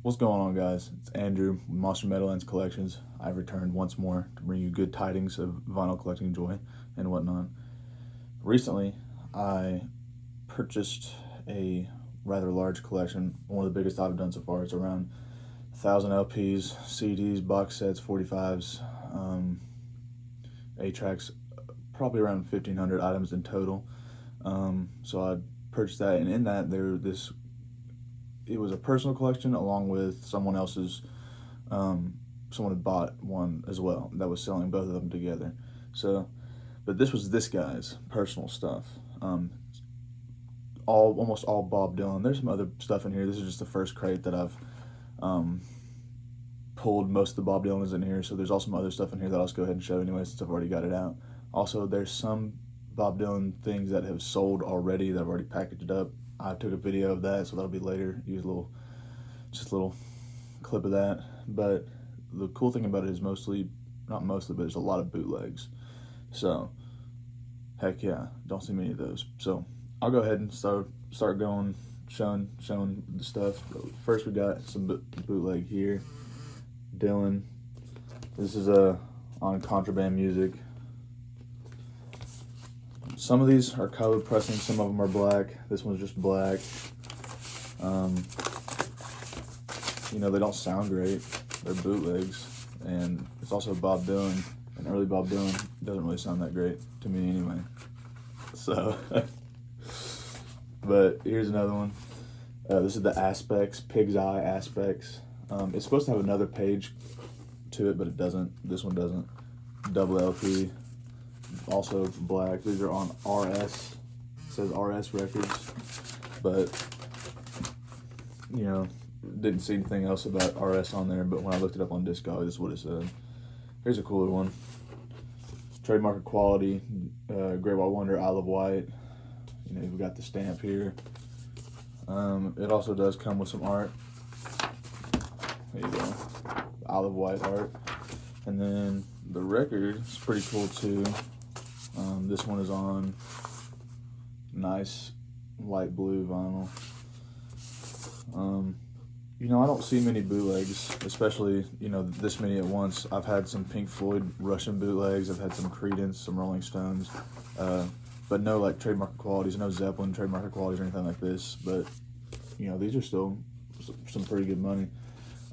What's going on, guys? It's Andrew with Monster Meadowlands Collections. I've returned once more to bring you good tidings of vinyl collecting joy and whatnot. Recently, I purchased a rather large collection, one of the biggest I've done so far. It's around 1,000 LPs, CDs, box sets, 45s, 8-tracks, probably around 1,500 items in total. So I purchased that, and in that it was a personal collection along with someone else's. Someone had bought one as well that was selling both of them together. So, but this was this guy's personal stuff. Almost all Bob Dylan. There's some other stuff in here. This is just the first crate that I've pulled. Most of the Bob Dylan is in here, so there's also some other stuff in here that I'll just go ahead and show anyway since I've already got it out. Also, there's some Bob Dylan things that have sold already that I've already packaged up. I took a video of that, so that'll be later. Use a little clip of that. But the cool thing about it is not mostly, but there's a lot of bootlegs. So, heck yeah, don't see many of those. So, I'll go ahead and start going, showing the stuff. First, we got some bootleg here. Dylan. This is on Contraband Music. Some of these are colored pressing, some of them are black. This one's just black. They don't sound great. They're bootlegs, and it's also Bob Dylan, and early Bob Dylan doesn't really sound that great to me anyway. So, but here's another one. This is the Aspects, Pig's Eye Aspects. It's supposed to have another page to it, but it doesn't. This one doesn't. Double LP. Also black. These are on RS. It says RS Records, but didn't see anything else about RS on there. But when I looked it up on Discog, this is what it said. Here's a cooler one. Trademark Quality, Great White Wonder, Isle of Wight. We've got the stamp here. It also does come with some art. There you go, Isle of Wight art. And then the record is pretty cool too. This one is on nice light blue vinyl. I don't see many bootlegs, especially, this many at once. I've had some Pink Floyd Russian bootlegs. I've had some Creedence, some Rolling Stones, but no like trademark qualities, no Zeppelin trademark qualities or anything like this. But, these are still some pretty good money.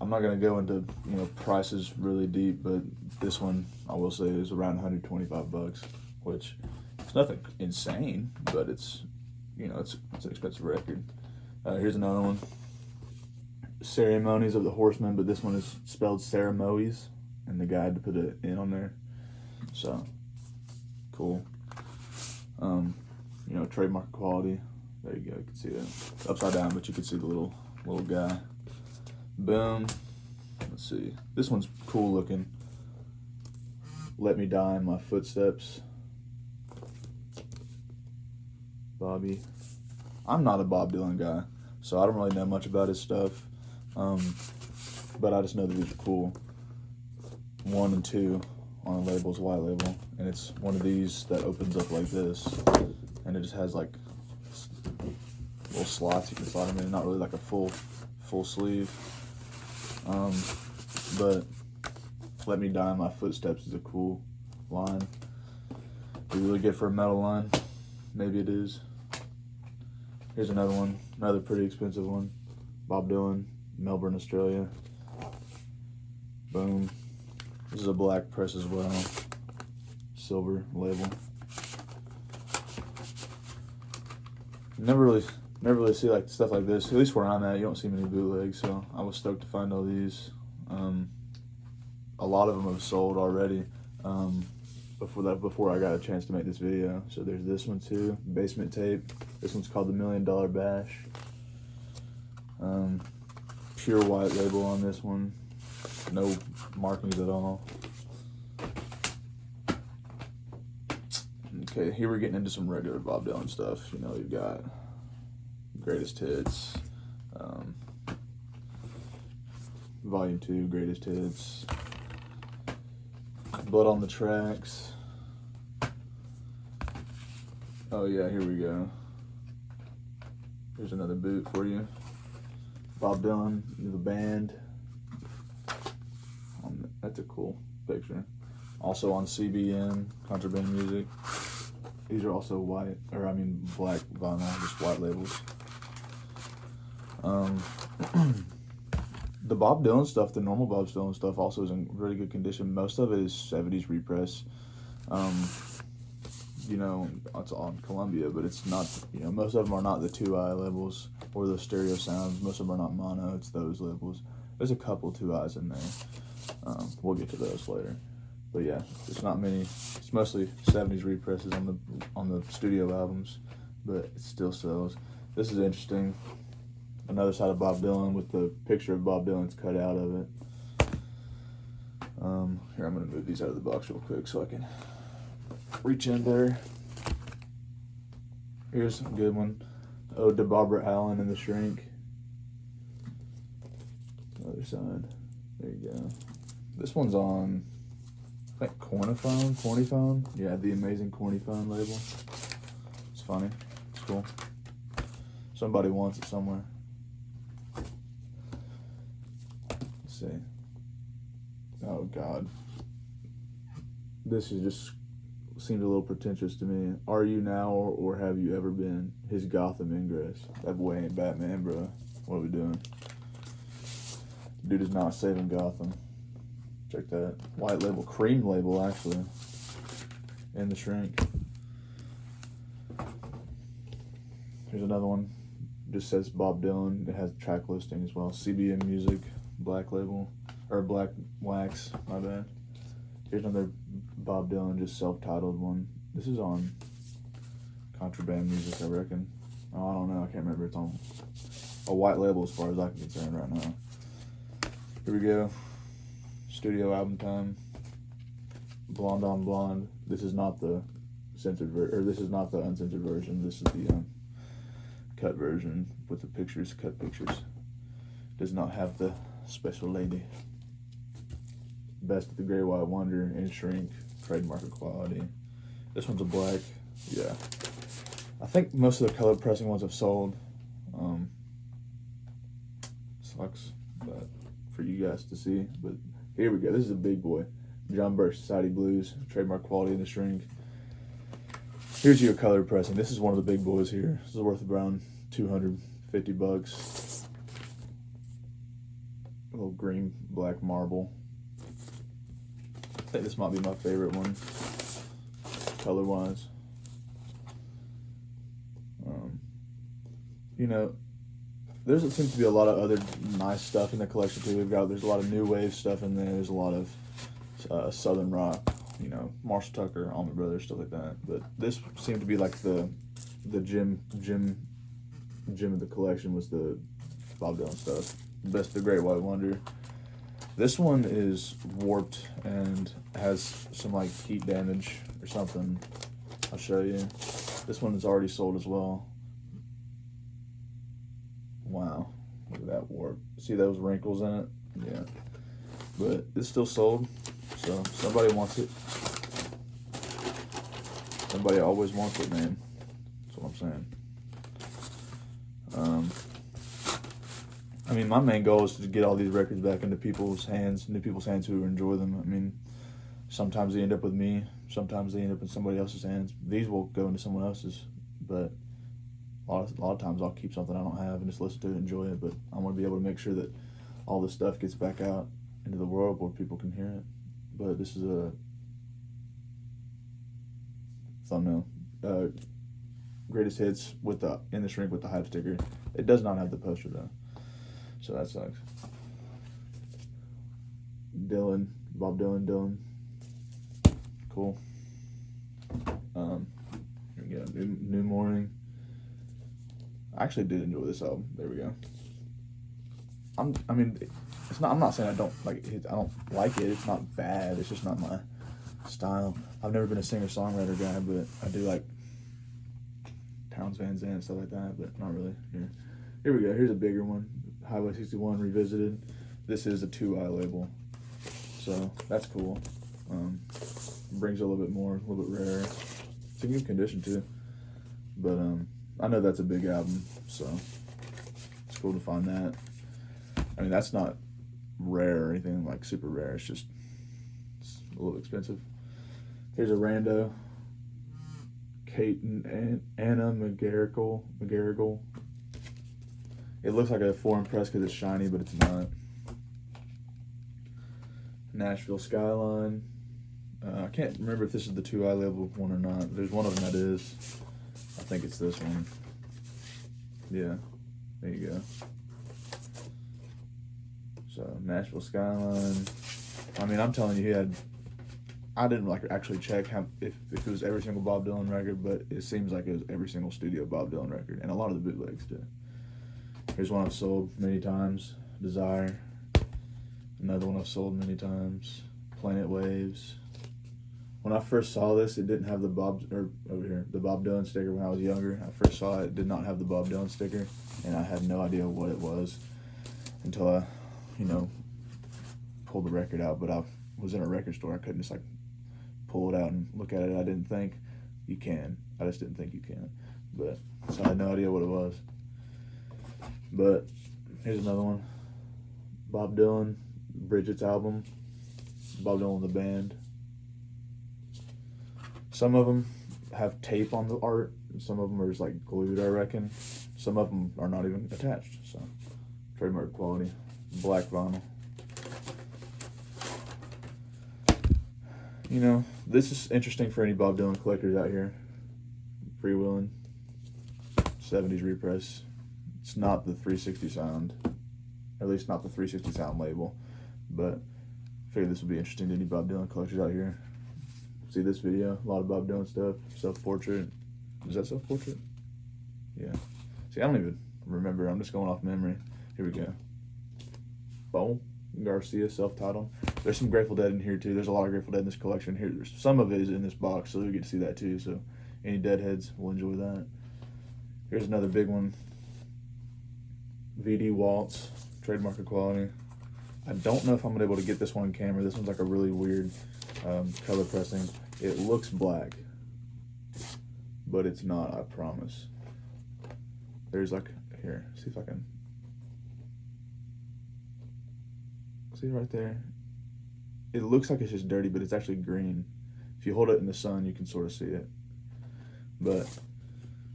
I'm not going to go into, prices really deep, but this one, I will say, is around 125 bucks, which is nothing insane, but it's an expensive record. Here's another one. Ceremonies of the Horsemen, but this one is spelled Ceremoes, and the guy had to put an N on there. So, cool. Trademark quality. There you go, you can see that. It's upside down, but you can see the little guy. Boom. Let's see. This one's cool looking. Let Me Die in My Footsteps. Bobby. I'm not a Bob Dylan guy, so I don't really know much about his stuff. But I just know that these are cool. 1 and 2 on the label's white label, and it's one of these that opens up like this, and it just has like little slots you can slide them in. Not really like a full sleeve. But Let Me Die in My Footsteps is a cool line. Be really good for a metal line. Maybe it is. Here's another one, another pretty expensive one. Bob Dylan, Melbourne, Australia. Boom. This is a black press as well. Silver label. Never really see like stuff like this. At least where I'm at, you don't see many bootlegs. So I was stoked to find all these. A lot of them have sold already. Before I got a chance to make this video. So there's this one too, Basement Tape. This one's called the $1 Million Bash. Pure white label on this one. No markings at all. Okay, here we're getting into some regular Bob Dylan stuff. You've got Greatest Hits, Volume 2, Greatest Hits, Blood on the Tracks. Oh yeah, here we go. Here's another boot for you. Bob Dylan, the band. That's a cool picture. Also on CBM, Contraband Music. These are also white, or I mean black vinyl, just white labels. The Bob Dylan stuff, the normal Bob Dylan stuff, also is in really good condition. Most of it is 70s repress. You know, it's on Columbia, but it's not, you know, most of them are not the 2i labels or the stereo sounds. Most of them are not mono, it's those labels. There's a couple 2i's in there. We'll get to those later. But yeah, it's not many. It's mostly 70s represses on the studio albums, but it still sells. This is interesting. Another side of Bob Dylan with the picture of Bob Dylan's cut out of it. Here, I'm going to move these out of the box real quick so I can reach in there. Here's a good one. Ode to Barbara Allen and the Shrink. Other side. There you go. This one's on, I think, Cornyphone. Yeah, the amazing Cornyphone label. It's funny. It's cool. Somebody wants it somewhere. Let's see. Oh God. This is just seemed a little pretentious to me. Are you now or have you ever been his Gotham ingress? That boy ain't Batman, bro. What are we doing? Dude is not saving Gotham. Check that. White label, cream label actually. And the Shrink. Here's another one. Just says Bob Dylan. It has track listing as well. CBM Music, black label. Or black wax, my bad. Here's another Bob Dylan, just self-titled one. This is on Contraband Music, I reckon. Oh, I don't know. I can't remember. It's on a white label as far as I can concern right now. Here we go. Studio album time. Blonde on Blonde. This is not the censored version, or this is not the uncensored version. This is the cut version with the pictures, cut pictures. Does not have the special lady. Best of the Great White Wonder and Shrink, trademark quality. This one's a black. Yeah, I think most of the color pressing ones have sold. Sucks, but for you guys to see. But here we go. This is a big boy. John Birch Society Blues, trademark quality in the Shrink. Here's your color pressing. This is one of the big boys here. This is worth around $250. A little green black marble. I think this might be my favorite one, color wise. You know, there seems to be a lot of other nice stuff in the collection too. There's a lot of new wave stuff in there. There's a lot of southern rock, you know, Marshall Tucker, Allman Brothers, stuff like that. But this seemed to be like the gem of the collection was the Bob Dylan stuff. Best of the Great White Wonder. This one is warped and has some like heat damage or something. I'll show you. This one is already sold as well. Wow, look at that warp. See those wrinkles in it? Yeah, but it's still sold, so somebody wants it. Somebody always wants it, man. That's what I'm saying. I mean, my main goal is to get all these records back into people's hands who enjoy them. I mean, sometimes they end up with me, sometimes they end up in somebody else's hands. These will go into someone else's, but a lot of times I'll keep something I don't have and just listen to it and enjoy it. But I want to be able to make sure that all this stuff gets back out into the world where people can hear it. But this is a thumbnail. Greatest hits with the in the Shrink with the hype sticker. It does not have the poster though, so that sucks. Dylan, Bob Dylan, cool. Here we go. New Morning. I actually did enjoy this album. There we go. I mean, it's not. I'm not saying I don't like it. I don't like it. It's not bad. It's just not my style. I've never been a singer-songwriter guy, but I do like Townes Van Zandt and stuff like that, but not really. Here we go. Here's a bigger one. Highway 61 Revisited. This is a 2i label, so that's cool. Brings a little bit more, a little bit rarer. It's in good condition too, but I know that's a big album, so it's cool to find that. I mean, that's not rare or anything like super rare. It's a little expensive. Here's a rando. Kate and Anna McGarrigle. It looks like a foreign press because it's shiny, but it's not. Nashville Skyline. I can't remember if this is the 2i label one or not. There's one of them that is. I think it's this one. Yeah, there you go. So Nashville Skyline. I mean, I'm telling you, I didn't like actually check if it was every single Bob Dylan record, but it seems like it was every single studio Bob Dylan record, and a lot of the bootlegs too. Here's one I've sold many times, Desire. Another one I've sold many times, Planet Waves. When I first saw this, it didn't have the Bob Dylan sticker when I was younger. I first saw it did not have the Bob Dylan sticker, and I had no idea what it was until I, pulled the record out. But I was in a record store. I couldn't just pull it out and look at it. I didn't think you can. I just didn't think you can. But so I had no idea what it was. But here's another one. Bob Dylan, Bridget's album. Bob Dylan the band. Some of them have tape on the art. Some of them are just glued, I reckon. Some of them are not even attached. So trademark quality. Black vinyl. This is interesting for any Bob Dylan collectors out here. Freewheeling. 70s repress. It's not the 360 sound. Or at least not the 360 sound label. But I figured this would be interesting to any Bob Dylan collectors out here. See this video? A lot of Bob Dylan stuff. Self-portrait. Is that self-portrait? Yeah. See, I don't even remember. I'm just going off memory. Here we go. Boom. Garcia, self-titled. There's some Grateful Dead in here too. There's a lot of Grateful Dead in this collection. Here, some of it is in this box, so we get to see that too. So any Deadheads will enjoy that. Here's another big one. VD Waltz, trademark of quality. I don't know if I'm gonna be able to get this one on camera. This one's a really weird color pressing. It looks black, but it's not, I promise. There's here, see if I can. See right there? It looks like it's just dirty, but it's actually green. If you hold it in the sun, you can sort of see it. But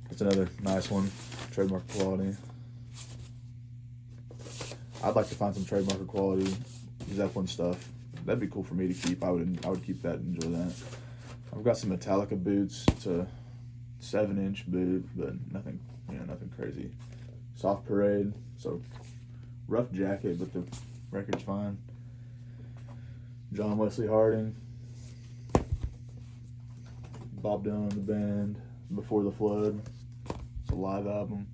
it's another nice one, trademark quality. I'd like to find some trademark quality Zeppelin stuff. That'd be cool for me to keep. I would keep that and enjoy that. I've got some Metallica boots. It's a 7-inch boot, but nothing crazy. Soft Parade, so rough jacket, but the record's fine. John Wesley Harding, Bob Dylan, the band, Before the Flood. It's a live album.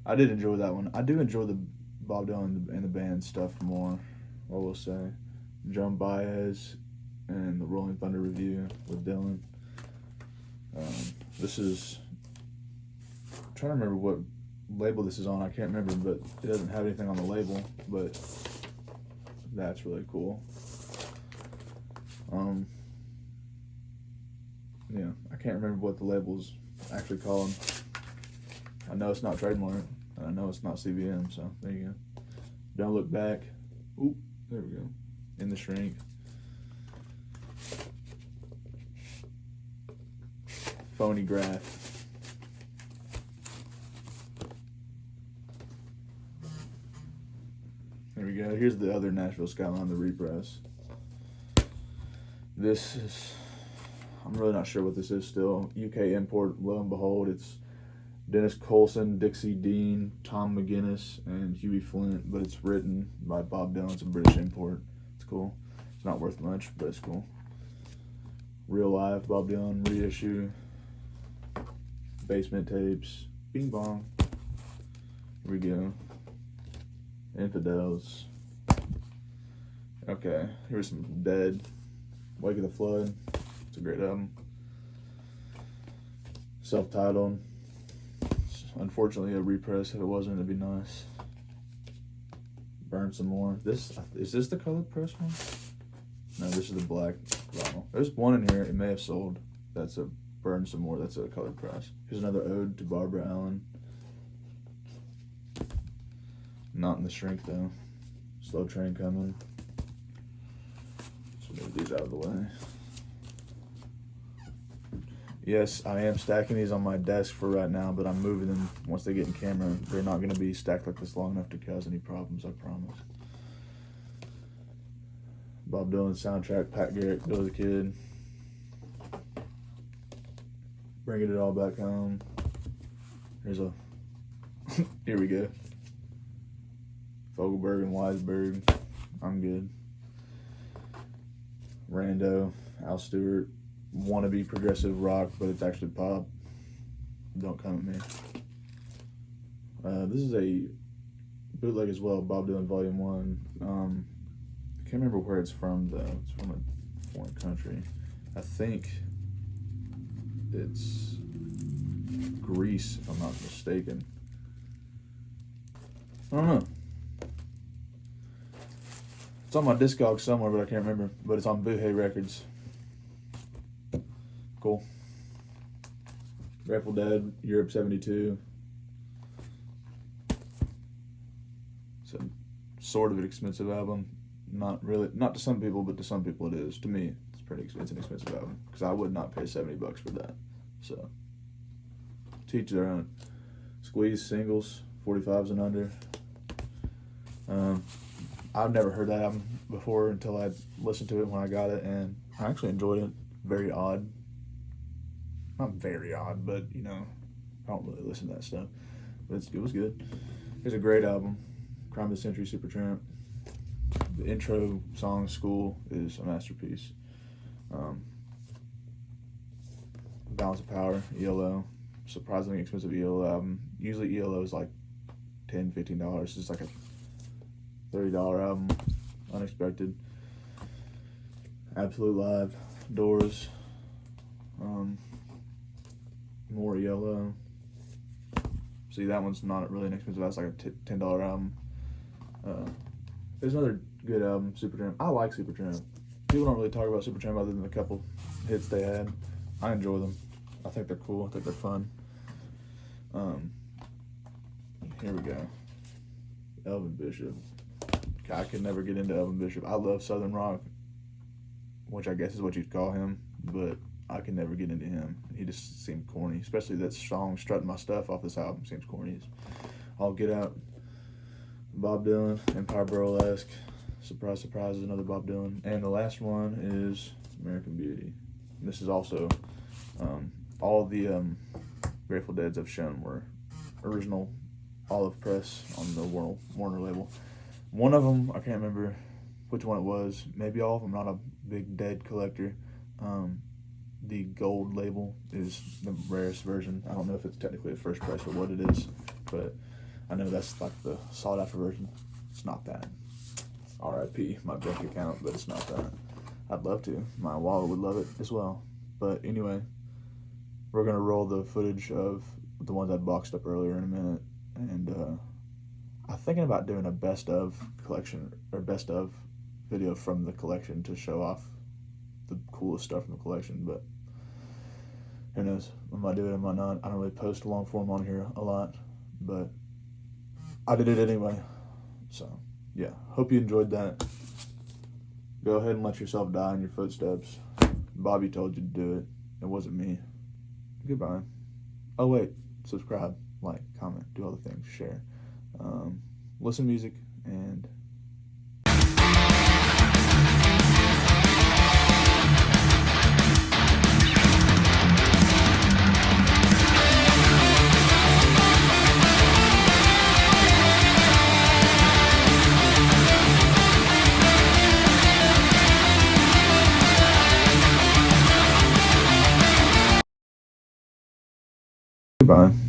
I did enjoy that one. I do enjoy the Bob Dylan and the band stuff more, I will say. Joan Baez and the Rolling Thunder Review with Dylan. This is, I'm trying to remember what label this is on. I can't remember, but it doesn't have anything on the label, but that's really cool. Yeah, I can't remember what the label's actually called. I know it's not trademark, and I know it's not CBM, so there you go. Don't Look Back. Oop, there we go. In the Shrink. Phonograph. There we go. Here's the other Nashville Skyline, the repress. This is, I'm really not sure what this is still. UK import, lo and behold, it's Dennis Colson, Dixie Dean, Tom McGuinness, and Huey Flint, but it's written by Bob Dylan. It's a British import. It's cool. It's not worth much, but it's cool. Real Life, Bob Dylan, reissue. Basement tapes. Bing bong. Here we go. Infidels. Okay, here's some Dead. Wake of the Flood. It's a great album. Self-titled. Unfortunately, a repress. If it wasn't, it'd be nice. Burn Some More. Is this the colored press one? No, this is the black vinyl. There's one in here. It may have sold. That's a Burn Some More. That's a colored press. Here's another ode to Barbara Allen. Not in the Shrink though. Slow train coming. So move these out of the way. Yes, I am stacking these on my desk for right now, but I'm moving them once they get in camera. They're not going to be stacked like this long enough to cause any problems, I promise. Bob Dylan soundtrack, Pat Garrett, Billy the Kid. Bringing it all back home. Here's a, here we go. Fogelberg and Weisberg, I'm good. Rando, Al Stewart, wannabe progressive rock, but it's actually pop. Don't come at me. This is a bootleg as well, Bob Dylan Volume 1. I can't remember where it's from though. It's from a foreign country. I think it's Greece, if I'm not mistaken. I don't know. It's on my Discog somewhere, but I can't remember. But it's on Boohey Records. Cool. Grateful Dead, Europe 72. It's a sort of an expensive album. Not really, not to some people, but to some people it is. To me, it's pretty expensive, an expensive album. Because I would not pay $70 for that. So, teach their own. Squeeze singles, 45s and under. I've never heard that album before until I listened to it when I got it, and I actually enjoyed it. Very odd. Not very odd, but you know, I don't really listen to that stuff. But it was good. It's a great album. Crime of the Century, Supertramp. The intro song, School, is a masterpiece. Balance of Power, ELO. Surprisingly expensive ELO album. Usually ELO is like $10, $15. It's just like a $30 album. Unexpected. Absolute Live, Doors. More ELO. See, that one's not really an expensive. That's like a $10 album. There's another good album, Supertramp. I like Supertramp. People don't really talk about Supertramp other than the couple hits they had. I enjoy them. I think they're cool. I think they're fun. Here we go. Elvin Bishop. I could never get into Elvin Bishop. I love Southern rock, which I guess is what you'd call him, but I can never get into him. He just seemed corny, especially that song "Strutting My Stuff" off this album seems corny. I'll Get Out. Bob Dylan, Empire Burlesque. Surprise, surprise, is another Bob Dylan. And the last one is American Beauty. And this is also all the Grateful Deads I've shown were original Olive Press on the Warner label. One of them, I can't remember which one it was. Maybe all of them. I'm not a big Dead collector. The gold label is the rarest version. I don't know if it's technically the first price or what it is, but I know that's like the sought after version. It's not that. RIP my bank account, but it's not that. I'd love to. My wallet would love it as well. But anyway, we're gonna roll the footage of the ones I boxed up earlier in a minute, and I'm thinking about doing a best of collection or best of video from the collection to show off the coolest stuff from the collection, but who knows? I might do it, I might not. I don't really post long form on here a lot, but I did it anyway. So yeah, hope you enjoyed that. Go ahead and let yourself die in your footsteps. Bobby told you to do it. It wasn't me. Goodbye. Oh wait, subscribe, like, comment, do all the things, share. Listen to music, and goodbye.